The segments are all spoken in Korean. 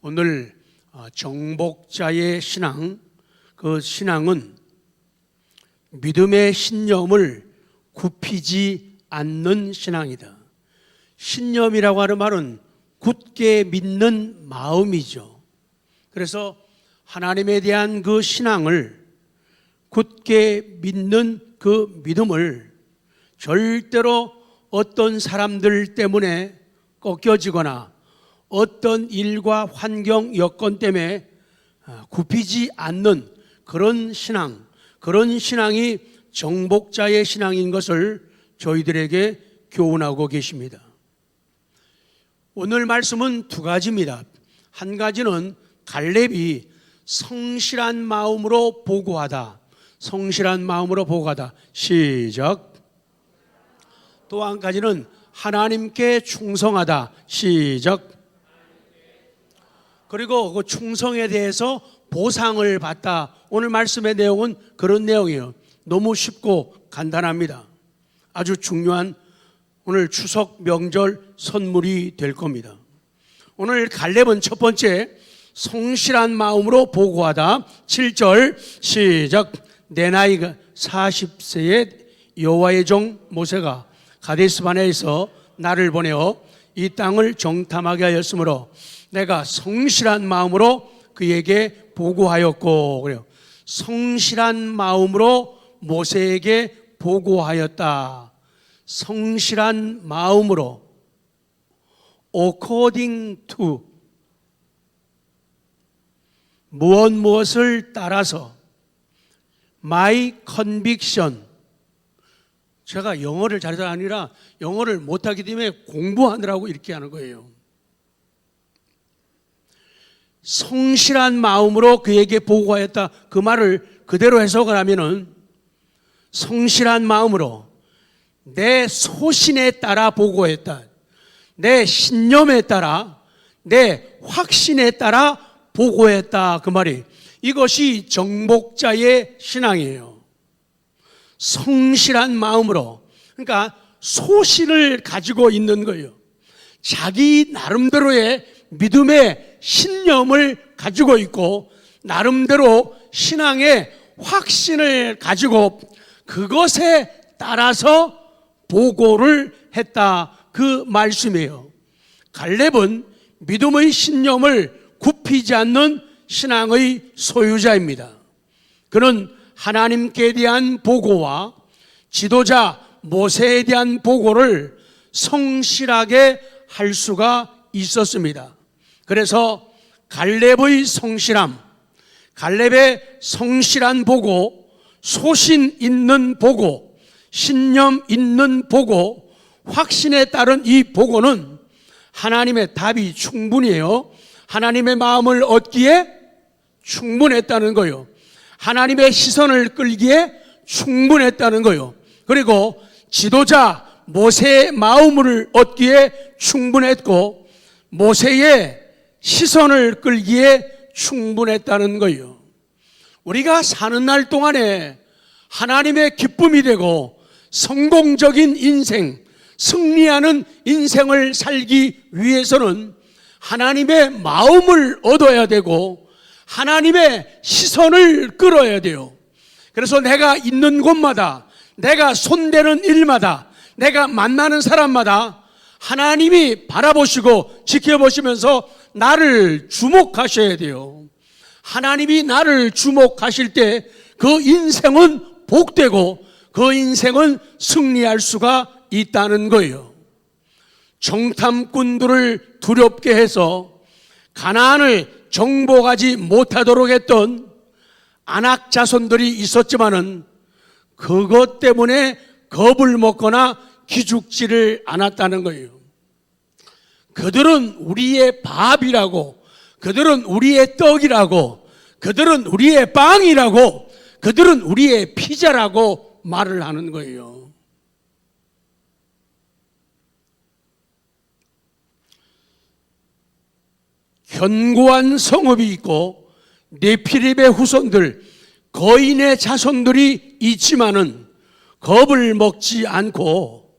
오늘 정복자의 신앙, 그 신앙은 믿음의 신념을 굽히지 않는 신앙이다. 신념이라고 하는 말은 굳게 믿는 마음이죠. 그래서 하나님에 대한 그 신앙을, 굳게 믿는 그 믿음을 절대로 어떤 사람들 때문에 꺾여지거나 어떤 일과 환경, 여건 때문에 굽히지 않는 그런 신앙, 그런 신앙이 정복자의 신앙인 것을 저희들에게 교훈하고 계십니다. 오늘 말씀은 두 가지입니다. 한 가지는 갈렙이 성실한 마음으로 보고하다. 성실한 마음으로 보고하다. 시작. 또 한 가지는 하나님께 충성하다. 시작. 그리고 그 충성에 대해서 보상을 받다. 오늘 말씀의 내용은 그런 내용이에요. 너무 쉽고 간단합니다. 아주 중요한 오늘 추석 명절 선물이 될 겁니다. 오늘 갈렙은 첫 번째, 성실한 마음으로 보고하다. 7절 시작. 내 나이가 40세에 여호와의 종 모세가 가데스 바네아에서 나를 보내어 이 땅을 정탐하게 하였으므로 내가 성실한 마음으로 그에게 보고하였고, 그래요. 성실한 마음으로 모세에게 보고하였다. 성실한 마음으로, according to, 무엇을 따라서, my conviction. 제가 영어를 잘해서 아니라 영어를 못하기 때문에 공부하느라고 이렇게 하는 거예요. 성실한 마음으로 그에게 보고하였다. 그 말을 그대로 해석을 하면은 성실한 마음으로 내 소신에 따라 보고했다. 내 신념에 따라, 내 확신에 따라 보고했다. 그 말이, 이것이 정복자의 신앙이에요. 성실한 마음으로, 그러니까 소신을 가지고 있는 거예요. 자기 나름대로의 믿음의 신념을 가지고 있고 나름대로 신앙의 확신을 가지고 그것에 따라서 보고를 했다. 그 말씀이에요. 갈렙은 믿음의 신념을 굽히지 않는 신앙의 소유자입니다. 그는 하나님께 대한 보고와 지도자 모세에 대한 보고를 성실하게 할 수가 있었습니다. 그래서 갈렙의 성실함, 갈렙의 성실한 보고, 소신 있는 보고, 신념 있는 보고, 확신에 따른 이 보고는 하나님의 답이 충분해요. 하나님의 마음을 얻기에 충분했다는 거예요. 하나님의 시선을 끌기에 충분했다는 거예요. 그리고 지도자 모세의 마음을 얻기에 충분했고 모세의 시선을 끌기에 충분했다는 거예요. 우리가 사는 날 동안에 하나님의 기쁨이 되고 성공적인 인생, 승리하는 인생을 살기 위해서는 하나님의 마음을 얻어야 되고 하나님의 시선을 끌어야 돼요. 그래서 내가 있는 곳마다, 내가 손대는 일마다, 내가 만나는 사람마다 하나님이 바라보시고 지켜보시면서 나를 주목하셔야 돼요. 하나님이 나를 주목하실 때 그 인생은 복되고 그 인생은 승리할 수가 있다는 거예요. 정탐꾼들을 두렵게 해서 가나안을 정복하지 못하도록 했던 아낙 자손들이 있었지만은 그것 때문에 겁을 먹거나 기죽지를 않았다는 거예요. 그들은 우리의 밥이라고, 그들은 우리의 떡이라고, 그들은 우리의 빵이라고, 그들은 우리의 피자라고 말을 하는 거예요. 견고한 성읍이 있고 네피림의 후손들, 거인의 자손들이 있지만은 겁을 먹지 않고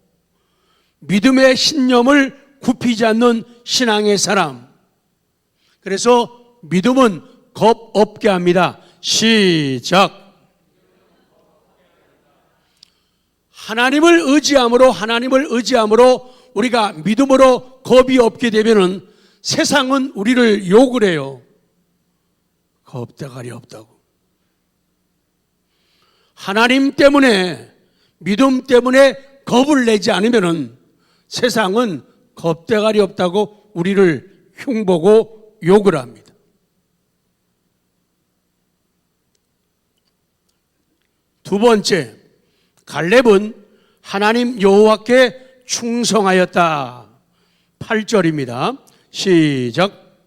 믿음의 신념을 굽히지 않는 신앙의 사람, 그래서 믿음은 겁 없게 합니다. 시작. 하나님을 의지함으로 우리가 믿음으로 겁이 없게 되면은 세상은 우리를 욕을 해요. 겁대가리 없다고. 하나님 때문에, 믿음 때문에 겁을 내지 않으면은 세상은 겁대가리 없다고 우리를 흉보고 욕을 합니다. 두 번째, 갈렙은 하나님 여호와께 충성하였다. 8절입니다. 시작.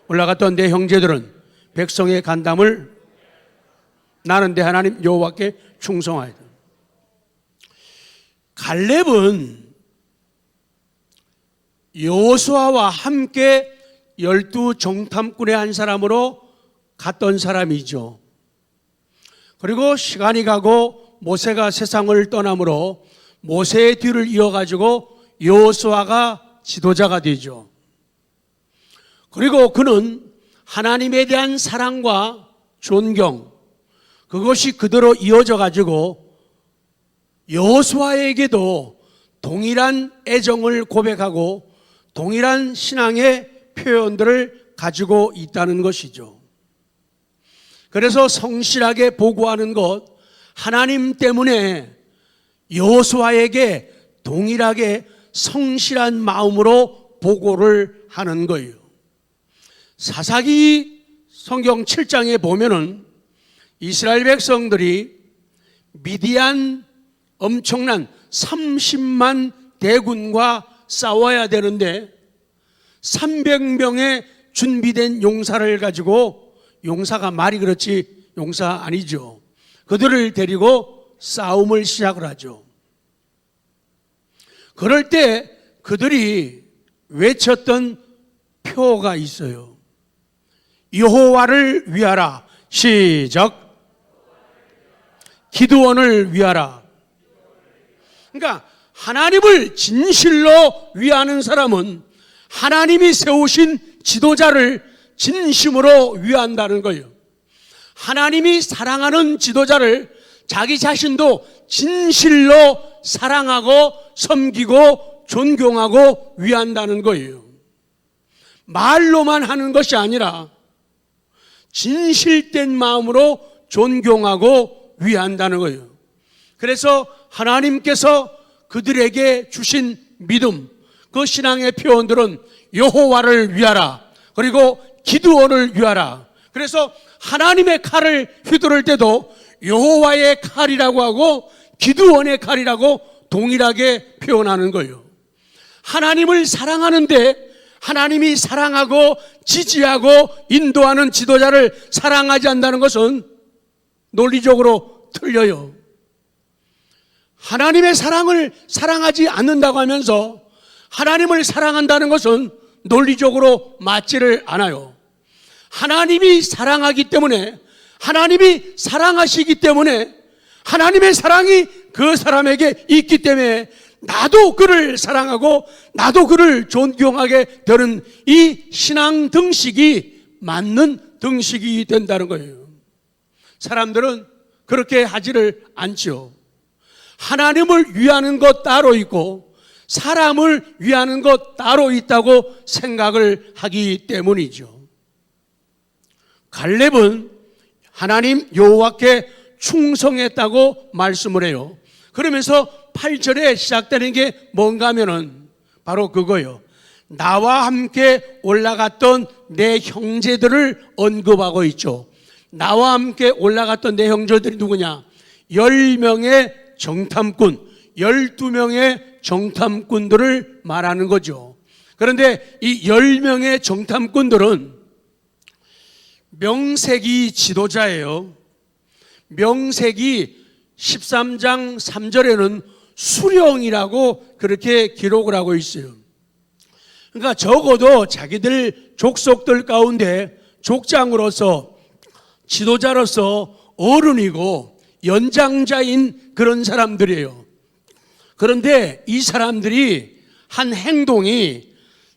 올라갔던 내 형제들은 백성의 간담을 나는데 하나님 여호와께 충성하였다. 갈렙은 여호수아와 함께 12 정탐꾼의 한 사람으로 갔던 사람이죠. 그리고 시간이 가고 모세가 세상을 떠나므로 모세의 뒤를 이어가지고 여호수아가 지도자가 되죠. 그리고 그는 하나님에 대한 사랑과 존경, 그것이 그대로 이어져 가지고 여호수아에게도 동일한 애정을 고백하고 동일한 신앙의 표현들을 가지고 있다는 것이죠. 그래서 성실하게 보고하는 것, 하나님 때문에 여호수아에게 동일하게 성실한 마음으로 보고를 하는 거예요. 사사기 성경 7장에 보면은 이스라엘 백성들이 미디안 엄청난 30만 대군과 싸워야 되는데 300명의 준비된 용사를 가지고, 용사가 말이 그렇지 용사 아니죠. 그들을 데리고 싸움을 시작을 하죠. 그럴 때 그들이 외쳤던 표가 있어요. 여호와를 위하라. 시작. 기드온을 위하라. 그러니까 하나님을 진실로 위하는 사람은 하나님이 세우신 지도자를 진심으로 위한다는 거예요. 하나님이 사랑하는 지도자를 자기 자신도 진실로 사랑하고 섬기고 존경하고 위한다는 거예요. 말로만 하는 것이 아니라 진실된 마음으로 존경하고 위한다는 거예요. 그래서 하나님께서 그들에게 주신 믿음, 그 신앙의 표현들은 여호와를 위하라, 그리고 기드온을 위하라. 그래서 하나님의 칼을 휘두를 때도 여호와의 칼이라고 하고 기드온의 칼이라고 동일하게 표현하는 거예요. 하나님을 사랑하는데 하나님이 사랑하고 지지하고 인도하는 지도자를 사랑하지 않는다는 것은 논리적으로 틀려요. 하나님의 사랑을 사랑하지 않는다고 하면서 하나님을 사랑한다는 것은 논리적으로 맞지를 않아요. 하나님이 사랑하기 때문에, 하나님이 사랑하시기 때문에, 하나님의 사랑이 그 사람에게 있기 때문에 나도 그를 사랑하고 나도 그를 존경하게 되는 이 신앙 등식이 맞는 등식이 된다는 거예요. 사람들은 그렇게 하지를 않죠. 하나님을 위하는 것 따로 있고 사람을 위하는 것 따로 있다고 생각을 하기 때문이죠. 갈렙은 하나님 여호와께 충성했다고 말씀을 해요. 그러면서 8절에 시작되는 게 뭔가 하면은 바로 그거예요. 나와 함께 올라갔던 내 형제들을 언급하고 있죠. 나와 함께 올라갔던 내 형제들이 누구냐? 10명의 정탐꾼, 12명의 정탐꾼들을 말하는 거죠. 그런데 이 10명의 정탐꾼들은 명세기 지도자예요. 명세기 13장 3절에는 수령이라고 그렇게 기록을 하고 있어요. 그러니까 적어도 자기들 족속들 가운데 족장으로서, 지도자로서 어른이고 연장자인 그런 사람들이에요. 그런데 이 사람들이 한 행동이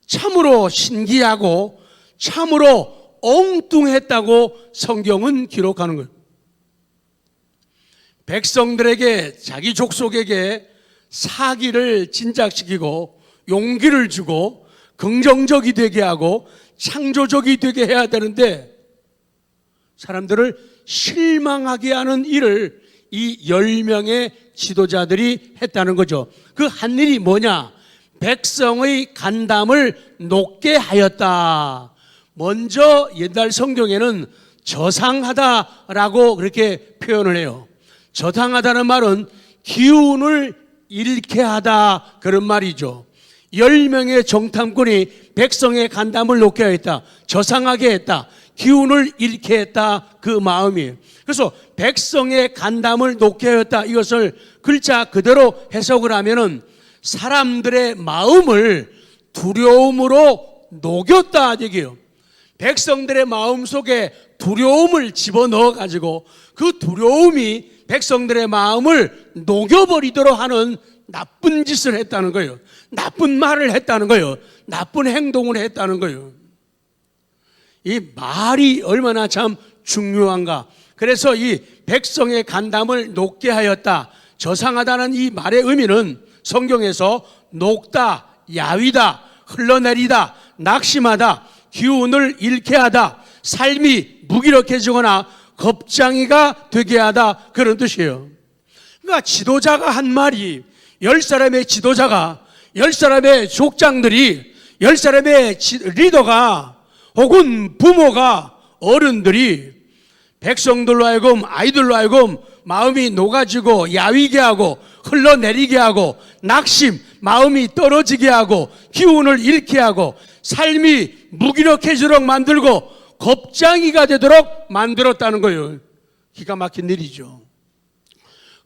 참으로 신기하고 참으로 엉뚱했다고 성경은 기록하는 거예요. 백성들에게, 자기 족속에게 사기를 진작시키고 용기를 주고 긍정적이 되게 하고 창조적이 되게 해야 되는데 사람들을 실망하게 하는 일을 이 10명의 지도자들이 했다는 거죠. 그 한 일이 뭐냐? 백성의 간담을 높게 하였다. 먼저 옛날 성경에는 저상하다라고 그렇게 표현을 해요. 저상하다는 말은 기운을 잃게 하다, 그런 말이죠. 10명의 정탐꾼이 백성의 간담을 높게 했다, 저상하게 했다, 기운을 잃게 했다, 그 마음이에요. 그래서 백성의 간담을 높게 하였다, 이것을 글자 그대로 해석을 하면은 사람들의 마음을 두려움으로 녹였다 얘기예요. 백성들의 마음 속에 두려움을 집어넣어 가지고 그 두려움이 백성들의 마음을 녹여버리도록 하는 나쁜 짓을 했다는 거예요. 나쁜 말을 했다는 거예요. 나쁜 행동을 했다는 거예요. 이 말이 얼마나 참 중요한가. 그래서 이 백성의 간담을 높게 하였다, 저상하다는 이 말의 의미는 성경에서 녹다, 야위다, 흘러내리다, 낙심하다, 기운을 잃게 하다, 삶이 무기력해지거나 겁장이가 되게 하다, 그런 뜻이에요. 그러니까 지도자가 한 말이, 10사람의 지도자가, 10사람의 족장들이, 10사람의 리더가 혹은 부모가, 어른들이 백성들로 하여금, 아이들로 하여금 마음이 녹아지고 야위게 하고 흘러내리게 하고 낙심, 마음이 떨어지게 하고 기운을 잃게 하고 삶이 무기력해지도록 만들고 겁장이가 되도록 만들었다는 거예요. 기가 막힌 일이죠.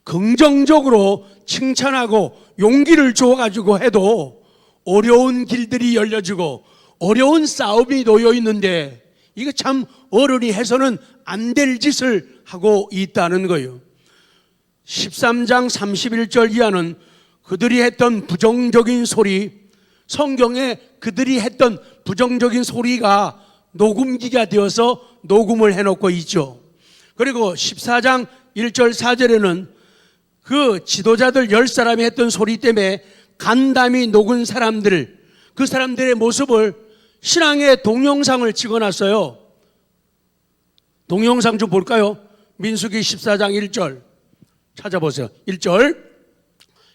긍정적으로 칭찬하고 용기를 줘가지고 해도 어려운 길들이 열려지고 어려운 싸움이 놓여 있는데 이거 참 어른이 해서는 안 될 짓을 하고 있다는 거예요. 13장 31절 이하는 그들이 했던 부정적인 소리, 성경에 그들이 했던 부정적인 소리가 녹음기가 되어서 녹음을 해놓고 있죠. 그리고 14장 1절 4절에는 그 지도자들 10사람이 했던 소리 때문에 간담이 녹은 사람들, 그 사람들의 모습을 신앙의 동영상을 찍어놨어요. 동영상 좀 볼까요? 민수기 14장 1절 찾아보세요. 1절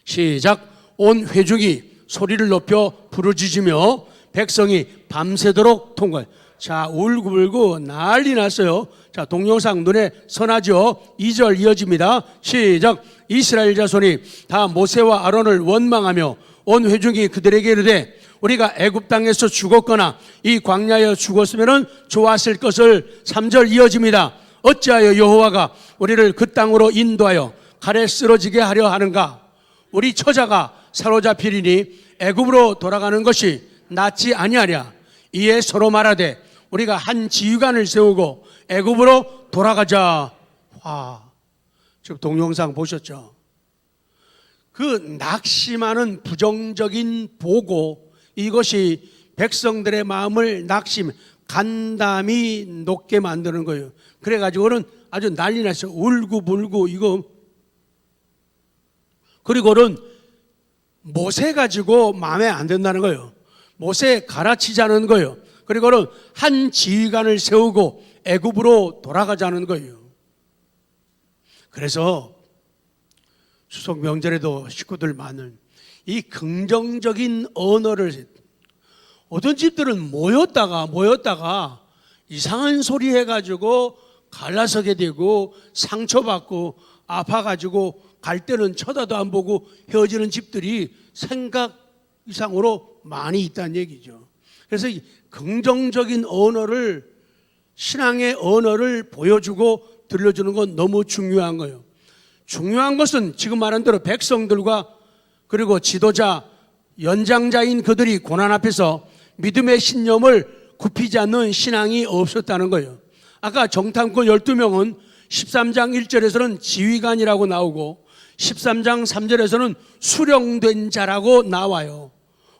시작. 온 회중이 소리를 높여 부르짖으며 백성이 밤새도록 통과해. 자, 울고불고 난리 났어요. 자, 동영상 눈에 선하죠. 2절 이어집니다. 시작. 이스라엘 자손이 다 모세와 아론을 원망하며 온 회중이 그들에게 이르되 우리가 애굽 땅에서 죽었거나 이 광야에 죽었으면 좋았을 것을. 3절 이어집니다. 어찌하여 여호와가 우리를 그 땅으로 인도하여 칼에 쓰러지게 하려 하는가? 우리 처자가 사로잡히리니 애굽으로 돌아가는 것이 낫지 아니하랴. 이에 서로 말하되 우리가 한 지휘관을 세우고 애굽으로 돌아가자. 와, 지금 동영상 보셨죠? 그 낙심하는 부정적인 보고, 이것이 백성들의 마음을 낙심, 간담이 높게 만드는 거예요. 그래가지고는 아주 난리 났어요. 울고불고 이거. 그리고는 모세 가지고 마음에 안 든다는 거예요. 모세 가르치자는 거예요. 그리고는 한 지휘관을 세우고 애굽으로 돌아가자는 거예요. 그래서 추석 명절에도 식구들 많은 이 긍정적인 언어를, 어떤 집들은 모였다가 이상한 소리 해가지고 갈라서게 되고 상처받고 아파가지고 갈 때는 쳐다도 안 보고 헤어지는 집들이 생각 이상으로 많이 있다는 얘기죠. 그래서 이 긍정적인 언어를, 신앙의 언어를 보여주고 들려주는 건 너무 중요한 거예요. 중요한 것은 지금 말한 대로 백성들과 그리고 지도자, 연장자인 그들이 고난 앞에서 믿음의 신념을 굽히지 않는 신앙이 없었다는 거예요. 아까 정탐꾼 12명은 13장 1절에서는 지휘관이라고 나오고 13장 3절에서는 수령된 자라고 나와요.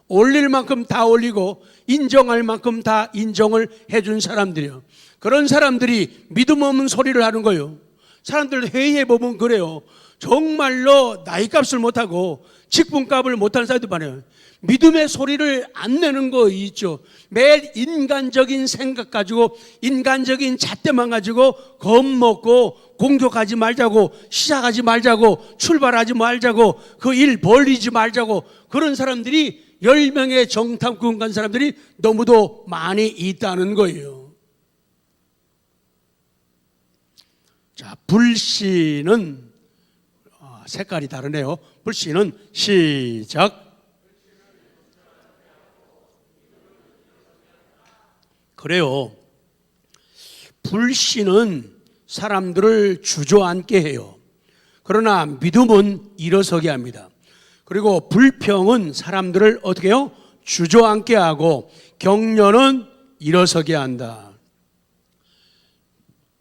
올릴 만큼 다 올리고 인정할 만큼 다 인정을 해준 사람들이요. 그런 사람들이 믿음 없는 소리를 하는 거예요. 사람들 회의해 보면 그래요. 정말로 나이값을 못하고 직분값을 못하는 사람들 많아요. 믿음의 소리를 안 내는 거 있죠. 매일 인간적인 생각 가지고 인간적인 잣대만 가지고 겁먹고 공격하지 말자고 시작하지 말자고 출발하지 말자고 그 일 벌리지 말자고 그런 사람들이 10명의 정탐꾼 간 사람들이 너무도 많이 있다는 거예요. 자, 불신은 색깔이 다르네요. 불신은 시작. 그래요. 불신은 사람들을 주저앉게 해요. 그러나 믿음은 일어서게 합니다. 그리고 불평은 사람들을 어떻게 해요? 주저앉게 하고 격려는 일어서게 한다.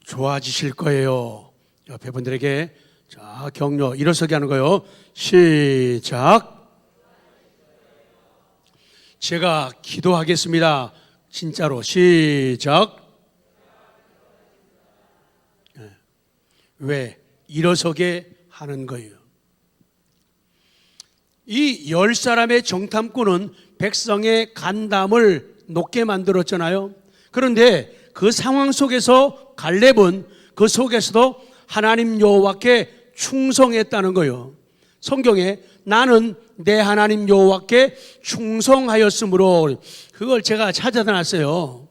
좋아지실 거예요. 옆에 분들에게 자, 격려 일어서게 하는 거예요. 시작. 제가 기도하겠습니다. 진짜로 시작. 왜? 일어서게 하는 거예요. 이 10사람의 정탐꾼은 백성의 간담을 높게 만들었잖아요. 그런데 그 상황 속에서 갈렙은 그 속에서도 하나님 여호와께 충성했다는 거예요. 성경에 나는 내 하나님 여호와께 충성하였으므로 그걸 제가 찾아다 놨어요.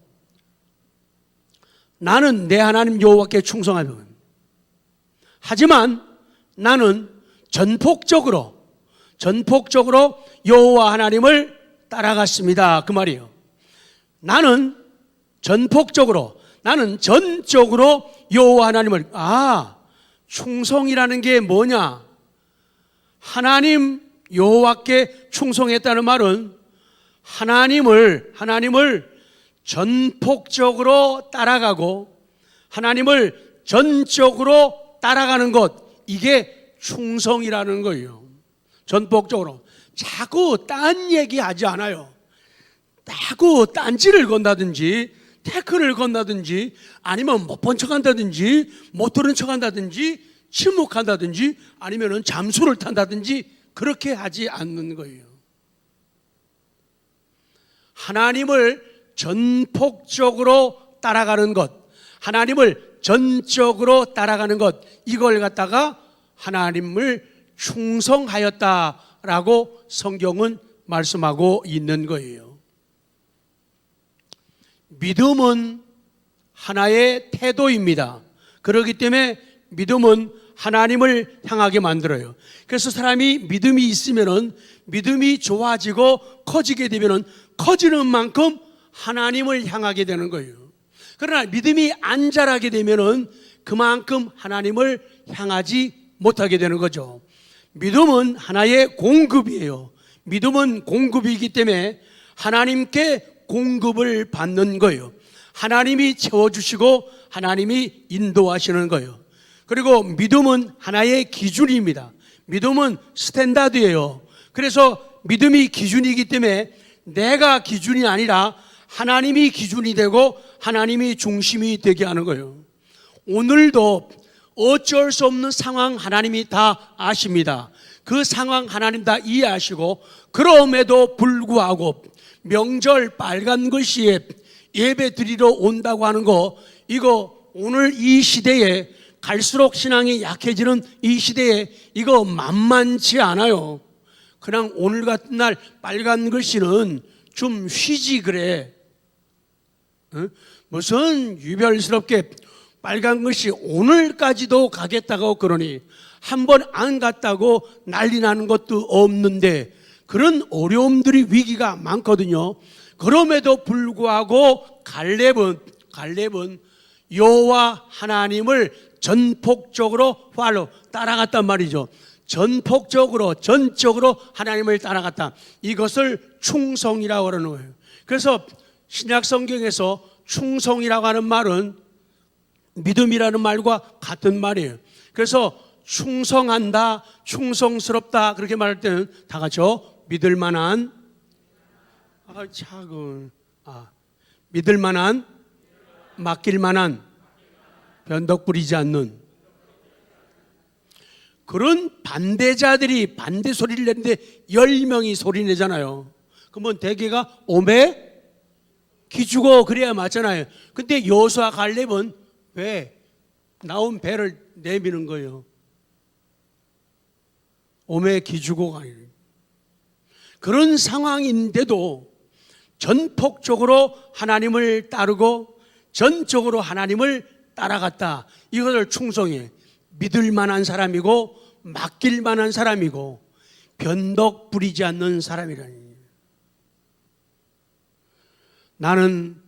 나는 내 하나님 여호와께 충성하며 하지만 나는 전폭적으로 여호와 하나님을 따라갔습니다. 그 말이에요. 나는 전적으로 여호와 하나님을 충성이라는 게 뭐냐? 하나님 여호와께 충성했다는 말은 하나님을 전폭적으로 따라가고 하나님을 전적으로 따라가는 것, 이게 충성이라는 거예요. 전폭적으로. 자꾸 딴 얘기하지 않아요. 자꾸 딴지를 건다든지 태클을 건다든지 아니면 못 본 척한다든지 못 들은 척한다든지 침묵한다든지 아니면 잠수를 탄다든지 그렇게 하지 않는 거예요. 하나님을 전폭적으로 따라가는 것, 하나님을 전적으로 따라가는 것, 이걸 갖다가 하나님을 충성하였다라고 성경은 말씀하고 있는 거예요. 믿음은 하나의 태도입니다. 그렇기 때문에 믿음은 하나님을 향하게 만들어요. 그래서 사람이 믿음이 있으면은 믿음이 좋아지고 커지게 되면은 커지는 만큼 하나님을 향하게 되는 거예요. 그러나 믿음이 안 자라게 되면은 그만큼 하나님을 향하지 못하게 되는 거죠. 믿음은 하나의 공급이에요. 믿음은 공급이기 때문에 하나님께 공급을 받는 거예요. 하나님이 채워주시고 하나님이 인도하시는 거예요. 그리고 믿음은 하나의 기준입니다. 믿음은 스탠다드예요. 그래서 믿음이 기준이기 때문에 내가 기준이 아니라 하나님이 기준이 되고 하나님이 중심이 되게 하는 거예요. 오늘도 어쩔 수 없는 상황 하나님이 다 아십니다. 그 상황 하나님 다 이해하시고 그럼에도 불구하고 명절 빨간 글씨에 예배 드리러 온다고 하는 거, 이거 오늘 이 시대에 갈수록 신앙이 약해지는 이 시대에 이거 만만치 않아요. 그냥 오늘 같은 날 빨간 글씨는 좀 쉬지 그래. 무슨 유별스럽게 빨간 글씨 오늘까지도 가겠다고 그러니 한 번 안 갔다고 난리 나는 것도 없는데 그런 어려움들이 위기가 많거든요. 그럼에도 불구하고 갈렙은 여호와 하나님을 전폭적으로 따라갔단 말이죠. 전적으로 하나님을 따라갔다. 이것을 충성이라고 하는 거예요. 그래서 신약 성경에서 충성이라고 하는 말은 믿음이라는 말과 같은 말이에요. 그래서 충성한다, 충성스럽다 그렇게 말할 때는 다 같이요. 믿을 만한, 믿을 만한, 맡길 만한, 변덕 부리지 않는 그런 반대자들이 반대 소리를 내는데 10명이 소리 내잖아요. 그러면 대개가 오매 기죽어 그래야 맞잖아요. 근데 여호수아 갈렙은 왜 나온 배를 내미는 거예요? 오매 기죽어가 아니에요. 그런 상황인데도 전폭적으로 하나님을 따르고 전적으로 하나님을 따라갔다. 이것을 충성해. 믿을 만한 사람이고 맡길 만한 사람이고 변덕 부리지 않는 사람이라니. 나는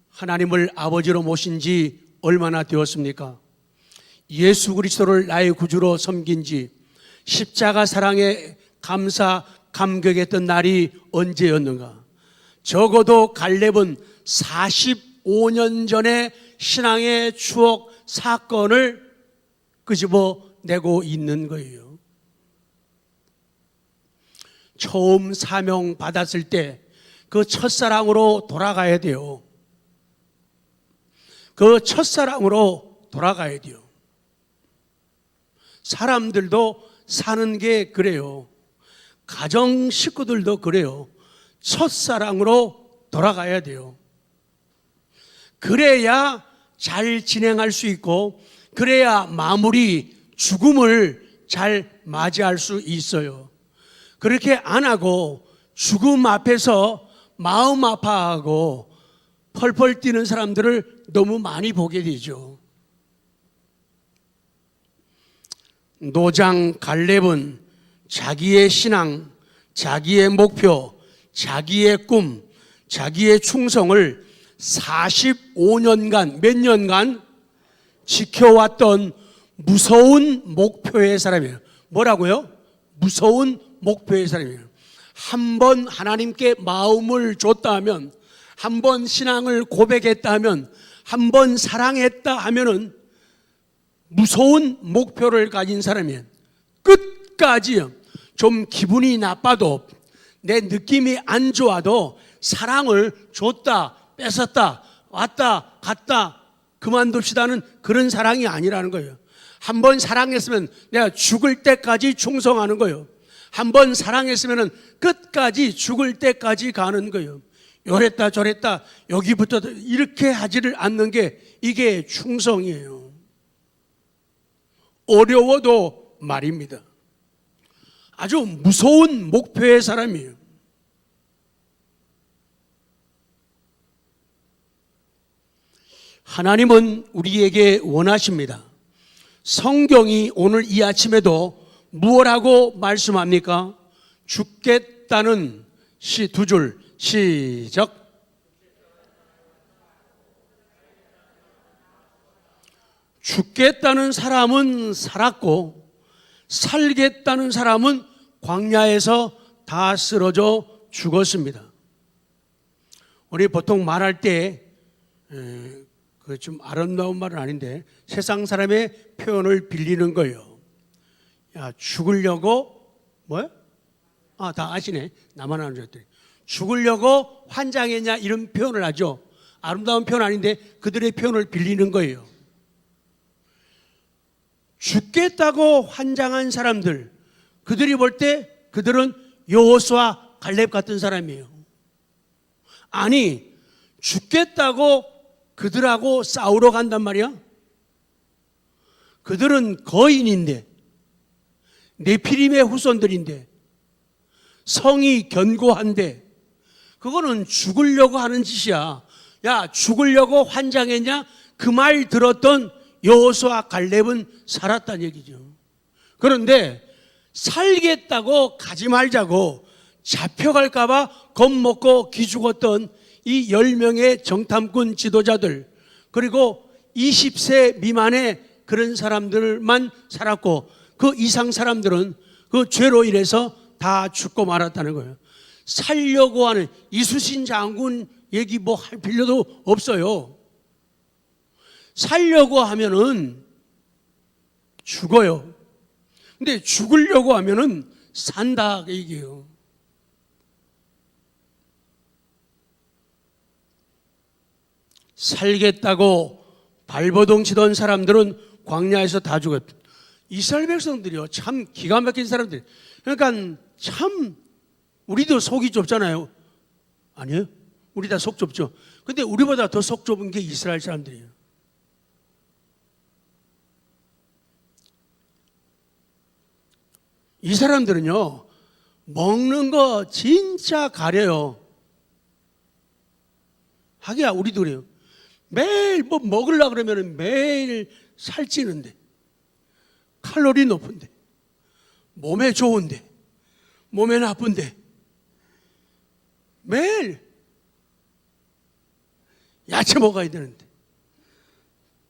하나님을 아버지로 모신 지 얼마나 되었습니까? 예수 그리스도를 나의 구주로 섬긴 지 십자가 사랑에 감격했던 날이 언제였는가? 적어도 갈렙은 45년 전의 신앙의 추억 사건을 끄집어내고 있는 거예요. 처음 사명 받았을 때 그 첫사랑으로 돌아가야 돼요. 그 첫사랑으로 돌아가야 돼요. 사람들도 사는 게 그래요. 가정 식구들도 그래요. 첫사랑으로 돌아가야 돼요. 그래야 잘 진행할 수 있고 그래야 마무리 죽음을 잘 맞이할 수 있어요. 그렇게 안 하고 죽음 앞에서 마음 아파하고 펄펄 뛰는 사람들을 너무 많이 보게 되죠. 노장 갈렙은 자기의 신앙, 자기의 목표, 자기의 꿈, 자기의 충성을 45년간, 몇 년간 지켜왔던 무서운 목표의 사람이에요. 뭐라고요? 무서운 목표의 사람이에요. 한 번 하나님께 마음을 줬다 면, 한 번 신앙을 고백했다 하면, 한 번 사랑했다 하면은 무서운 목표를 가진 사람이에요. 끝까지요. 좀 기분이 나빠도 내 느낌이 안 좋아도 사랑을 줬다 뺏었다 왔다 갔다 그만둡시다는 그런 사랑이 아니라는 거예요. 한 번 사랑했으면 내가 죽을 때까지 충성하는 거예요. 한 번 사랑했으면 끝까지 죽을 때까지 가는 거예요. 요랬다 저랬다 여기부터 이렇게 하지를 않는 게 이게 충성이에요. 어려워도 말입니다. 아주 무서운 목표의 사람이에요. 하나님은 우리에게 원하십니다. 성경이 오늘 이 아침에도 무엇하고 말씀합니까? 죽겠다는 두 줄 시작. 죽겠다는 사람은 살았고 살겠다는 사람은 광야에서 다 쓰러져 죽었습니다. 우리 보통 말할 때 그 좀 아름다운 말은 아닌데 세상 사람의 표현을 빌리는 거예요. 야, 죽으려고 뭐야? 다 아시네. 나만 아는 줄 알았더니. 죽으려고 환장했냐 이런 표현을 하죠. 아름다운 표현 아닌데 그들의 표현을 빌리는 거예요. 죽겠다고 환장한 사람들, 그들이 볼 때 그들은 여호수아 갈렙 같은 사람이에요. 아니, 죽겠다고 그들하고 싸우러 간단 말이야. 그들은 거인인데, 네피림의 후손들인데, 성이 견고한데, 그거는 죽으려고 하는 짓이야. 야, 죽으려고 환장했냐? 그 말 들었던 여호수아 갈렙은 살았다는 얘기죠. 그런데 살겠다고 가지 말자고 잡혀갈까봐 겁먹고 기죽었던 이 10명의 정탐꾼 지도자들, 그리고 20세 미만의 그런 사람들만 살았고 그 이상 사람들은 그 죄로 인해서 다 죽고 말았다는 거예요. 살려고 하는 이수신 장군 얘기 뭐 할 필요도 없어요. 살려고 하면은 죽어요. 근데 죽으려고 하면은 산다 그 얘기예요. 살겠다고 발버둥 치던 사람들은 광야에서 다 죽었다. 이스라엘 백성들이요, 참 기가 막힌 사람들. 그러니까 참 우리도 속이 좁잖아요. 아니에요? 우리 다 속 좁죠. 근데 우리보다 더 속 좁은 게 이스라엘 사람들이에요. 이 사람들은요, 먹는 거 진짜 가려요. 하기야 우리도 그래요. 매일 뭐 먹으려고 그러면 매일 살찌는데, 칼로리 높은데, 몸에 좋은데, 몸에 나쁜데, 매일 야채 먹어야 되는데,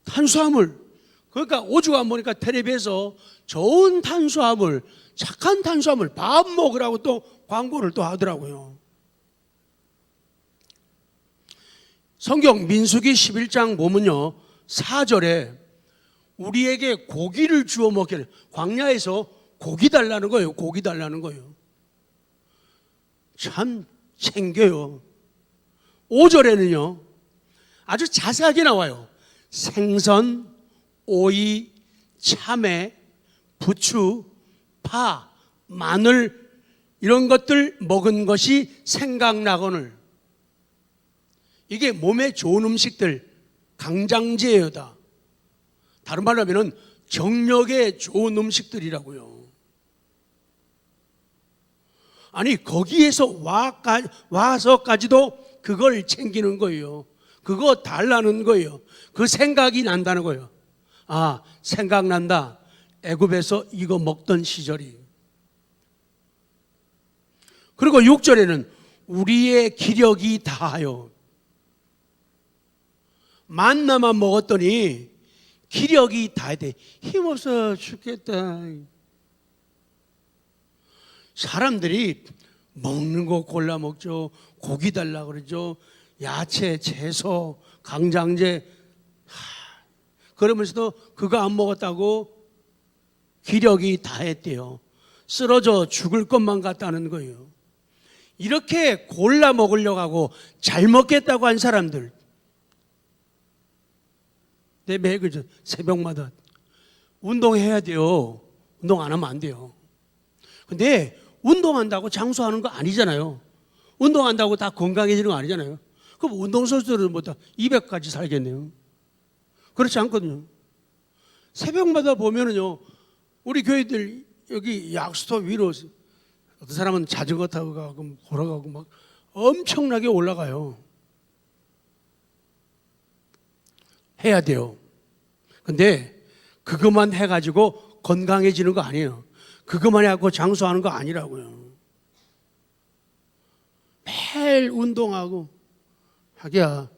탄수화물, 그러니까 오죽하면 보니까 텔레비에서 좋은 탄수화물, 착한 탄수화물, 밥 먹으라고 또 광고를 또 하더라고요. 성경 민수기 11장 보면요, 4절에 우리에게 고기를 주워 먹게, 광야에서 고기 달라는 거예요. 고기 달라는 거예요. 참 챙겨요. 5절에는요 아주 자세하게 나와요. 생선, 오이, 참외, 부추, 파, 마늘 이런 것들 먹은 것이 생각나거늘. 이게 몸에 좋은 음식들, 강장제예요 다. 다른 말로 하면 정력에 좋은 음식들이라고요. 아니 거기에서 와서까지도 그걸 챙기는 거예요. 그거 달라는 거예요. 그 생각이 난다는 거예요. 아, 생각난다. 애굽에서 이거 먹던 시절이. 그리고 6절에는 우리의 기력이 다하여. 만나만 먹었더니 기력이 다해. 힘없어 죽겠다. 사람들이 먹는 거 골라 먹죠. 고기 달라 그러죠. 야채, 채소, 강장제. 그러면서도 그거 안 먹었다고 기력이 다했대요. 쓰러져 죽을 것만 같다는 거예요. 이렇게 골라 먹으려고 하고 잘 먹겠다고 한 사람들, 내 매일 새벽마다 운동해야 돼요. 운동 안 하면 안 돼요. 근데 운동한다고 장수하는 거 아니잖아요. 운동한다고 다 건강해지는 거 아니잖아요. 그럼 운동선수들은 뭐 다 200까지 살겠네요. 그렇지 않거든요. 새벽마다 보면은요, 우리 교회들 여기 약수터 위로 어떤 사람은 자전거 타고 가고 걸어가고 막 엄청나게 올라가요. 해야 돼요. 근데 그것만 해가지고 건강해지는 거 아니에요. 그것만 해갖고 장수하는 거 아니라고요. 매일 운동하고 하기야.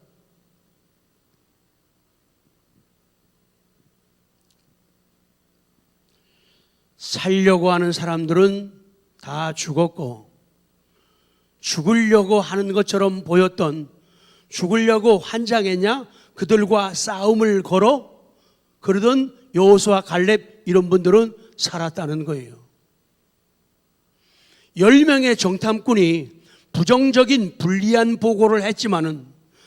살려고 하는 사람들은 다 죽었고, 죽으려고 하는 것처럼 보였던, 죽으려고 환장했냐? 그들과 싸움을 걸어 그러던 여호수아, 갈렙 이런 분들은 살았다는 거예요. 10명의 정탐꾼이 부정적인 불리한 보고를 했지만은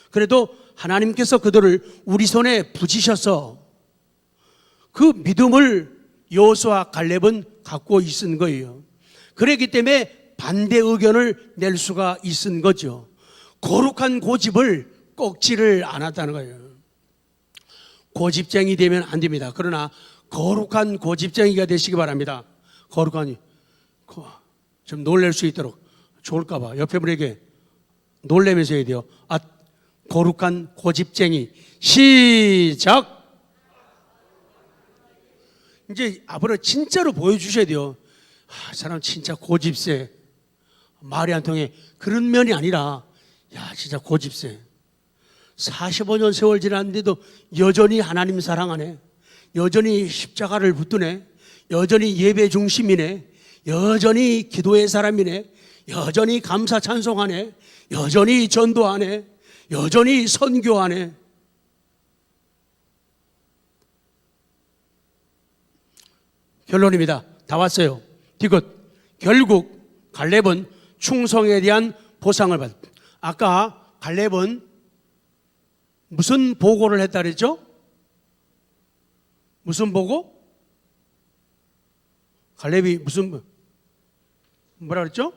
그래도 하나님께서 그들을 우리 손에 붙이셔서 그 믿음을 여호수아, 갈렙은 갖고 있은 거예요. 그렇기 때문에 반대 의견을 낼 수가 있은 거죠. 거룩한 고집을 꺾지를 않았다는 거예요. 고집쟁이 되면 안 됩니다. 그러나 거룩한 고집쟁이가 되시기 바랍니다. 거룩한, 좀 놀랄 수 있도록, 좋을까봐 옆에 분에게 놀래면서 해야 돼요. 아, 거룩한 고집쟁이. 시작. 이제 앞으로 진짜로 보여주셔야 돼요. 아, 사람 진짜 고집세. 말이 안 통해. 그런 면이 아니라, 야, 진짜 고집세. 45년 세월 지났는데도 여전히 하나님 사랑하네. 여전히 십자가를 붙드네. 여전히 예배 중심이네. 여전히 기도의 사람이네. 여전히 감사 찬송하네. 여전히 전도하네. 여전히 선교하네. 결론입니다. 다 왔어요. 디귿. 결국 갈렙은 충성에 대한 보상을 받았다. 아까 갈렙은 무슨 보고를 했다 그랬죠? 무슨 보고? 갈렙이 무슨 뭐라 그랬죠?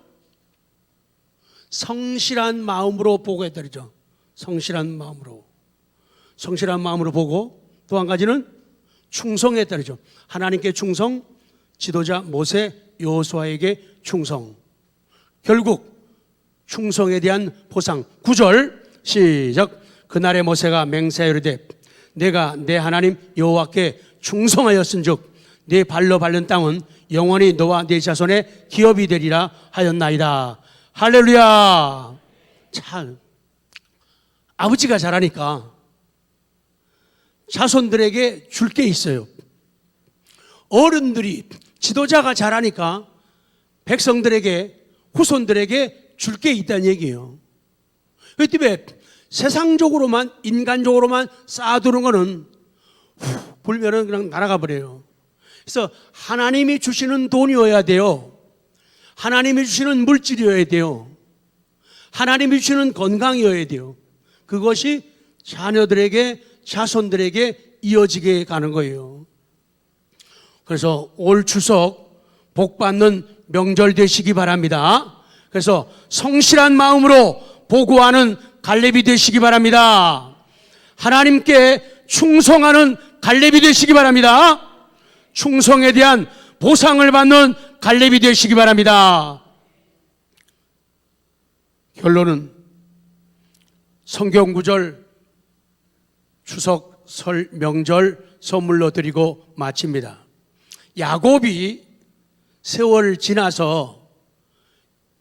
성실한 마음으로 보고했다 그랬죠. 성실한 마음으로. 성실한 마음으로 보고, 또 한 가지는 충성했다 그랬죠. 하나님께 충성, 지도자 모세, 여호수아에게 충성. 결국 충성에 대한 보상. 9절 시작. 그날에 모세가 맹세하여 이르되 내가 내 하나님 여호와께 충성하였은즉 네 발로 밟는 땅은 영원히 너와 네 자손의 기업이 되리라 하였나이다. 할렐루야. 참, 아버지가 잘하니까 자손들에게 줄 게 있어요. 어른들이, 지도자가 잘하니까 백성들에게, 후손들에게 줄 게 있다는 얘기예요. 그 때문에 세상적으로만, 인간적으로만 쌓아두는 거는 불면은 그냥 날아가 버려요. 그래서 하나님이 주시는 돈이어야 돼요. 하나님이 주시는 물질이어야 돼요. 하나님이 주시는 건강이어야 돼요. 그것이 자녀들에게, 자손들에게 이어지게 가는 거예요. 그래서 올 추석 복 받는 명절 되시기 바랍니다. 그래서 성실한 마음으로 보고하는 갈렙이 되시기 바랍니다. 하나님께 충성하는 갈렙이 되시기 바랍니다. 충성에 대한 보상을 받는 갈렙이 되시기 바랍니다. 결론은 성경 구절 추석, 설, 명절 선물로 드리고 마칩니다. 야곱이 세월 지나서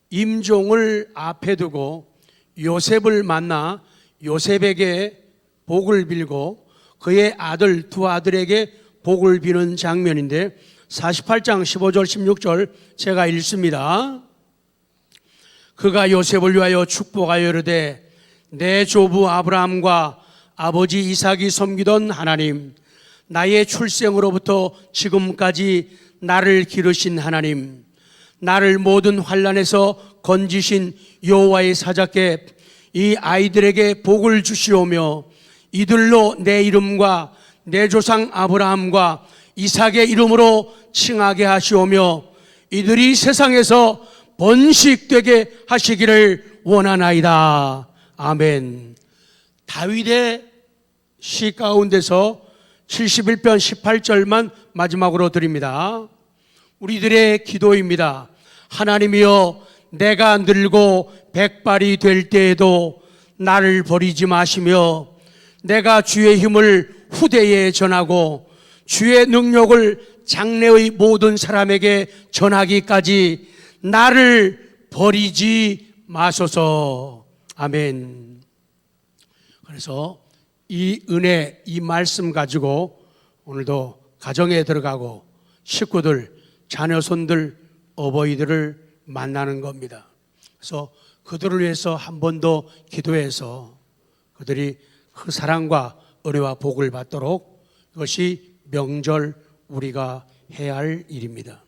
임종을 앞에 두고 요셉을 만나 요셉에게 복을 빌고 그의 아들, 두 아들에게 복을 비는 장면인데 48장 15절 16절 제가 읽습니다. 그가 요셉을 위하여 축복하여 이르되 내 조부 아브라함과 아버지 이삭이 섬기던 하나님, 나의 출생으로부터 지금까지 나를 기르신 하나님, 나를 모든 환난에서 건지신 여호와의 사자께 이 아이들에게 복을 주시오며 이들로 내 이름과 내 조상 아브라함과 이삭의 이름으로 칭하게 하시오며 이들이 세상에서 번식되게 하시기를 원하나이다. 아멘. 다윗의 시 가운데서 71편 18절만 마지막으로 드립니다. 우리들의 기도입니다. 하나님이여, 내가 늙고 백발이 될 때에도 나를 버리지 마시며 내가 주의 힘을 후대에 전하고 주의 능력을 장래의 모든 사람에게 전하기까지 나를 버리지 마소서. 아멘. 그래서 이 은혜, 이 말씀 가지고 오늘도 가정에 들어가고 식구들, 자녀손들, 어버이들을 만나는 겁니다. 그래서 그들을 위해서 한 번 더 기도해서 그들이 그 사랑과 은혜와 복을 받도록, 그것이 명절 우리가 해야 할 일입니다.